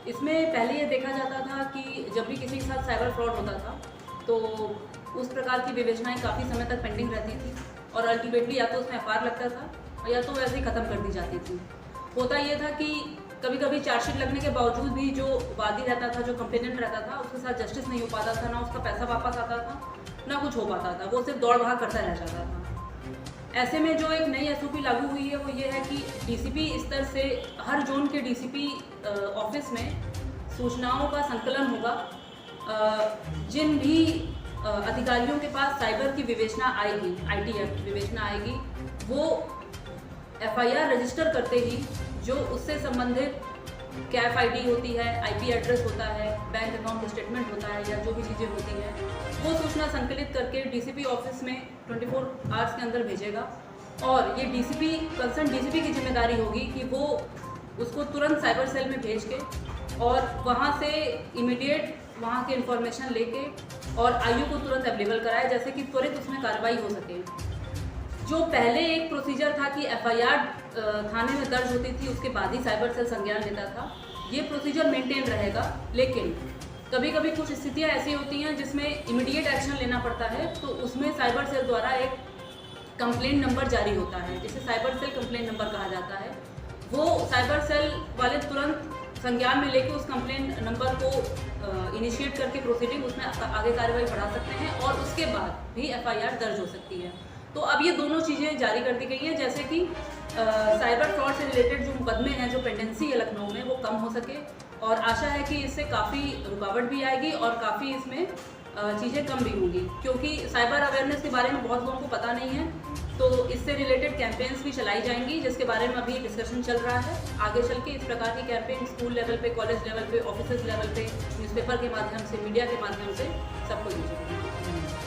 इसमें पहले ये देखा जाता था कि जब भी किसी के साथ साइबर फ्रॉड होता था तो उस प्रकार की विवेचनाएं काफ़ी समय तक पेंडिंग रहती थी और अल्टीमेटली या तो उसमें एफआईआर लगता था या तो वैसे ही ख़त्म कर दी जाती थी। होता ये था कि कभी कभी चार्जशीट लगने के बावजूद भी जो वादी रहता था, जो कंप्लेनेंट रहता था, उसके साथ जस्टिस नहीं हो पाता था, ना उसका पैसा वापस आता था, ना कुछ हो पाता था, वो सिर्फ दौड़ भाग करता रह जाता था। ऐसे में जो एक नई एसओपी लागू हुई है वो ये है कि डीसीपी स्तर से हर जोन के डीसीपी ऑफिस में सूचनाओं का संकलन होगा। जिन भी अधिकारियों के पास साइबर की विवेचना आएगी, आईटी एक्ट विवेचना आएगी, वो एफआईआर रजिस्टर करते ही जो उससे संबंधित कैफ आईडी होती है, आईपी एड्रेस होता है, बैंक अकाउंट स्टेटमेंट होता है या जो भी चीज़ें होती हैं, वो सूचना संकलित करके डीसीपी ऑफिस में 24 आवर्स के अंदर भेजेगा। और ये डीसीपी कंसर्न डीसीपी की जिम्मेदारी होगी कि वो उसको तुरंत साइबर सेल में भेज के और वहाँ से इमीडिएट वहाँ के इन्फॉर्मेशन लेके और आईओ को तुरंत अवेलेबल कराए, जैसे कि त्वरित उसमें कार्रवाई हो सके। जो पहले एक प्रोसीजर था कि एफआईआर थाने में दर्ज होती थी, उसके बाद ही साइबर सेल संज्ञान लेता था, ये प्रोसीजर मेंटेन रहेगा। लेकिन कभी कभी कुछ स्थितियां ऐसी होती हैं जिसमें इमीडिएट एक्शन लेना पड़ता है, तो उसमें साइबर सेल द्वारा एक कंप्लेंट नंबर जारी होता है, जिसे साइबर सेल कंप्लेंट नंबर कहा जाता है। वो साइबर सेल वाले तुरंत संज्ञान में लेके उस कंप्लेंट नंबर को इनिशिएट करके प्रोसीडिंग उसमें आगे कार्रवाई बढ़ा सकते हैं और उसके बाद भी एफआईआर दर्ज हो सकती है। तो अब ये दोनों चीज़ें जारी कर दी गई हैं, जैसे कि साइबर फ्रॉड से रिलेटेड जो मुकदमे हैं, जो पेंडेंसी है लखनऊ में, वो कम हो सके। और आशा है कि इससे काफ़ी रुकावट भी आएगी और काफ़ी इसमें चीज़ें कम भी होंगी, क्योंकि साइबर अवेयरनेस के बारे में बहुत लोगों को पता नहीं है। तो इससे रिलेटेड कैंपेन्स भी चलाई जाएंगी, जिसके बारे में अभी डिस्कशन चल रहा है। आगे चल के इस प्रकार की कैंपेन स्कूल लेवल पे, कॉलेज लेवल पे, ऑफिस लेवल पे, न्यूज़पेपर के माध्यम से, मीडिया के माध्यम से सबको दी जाएगी।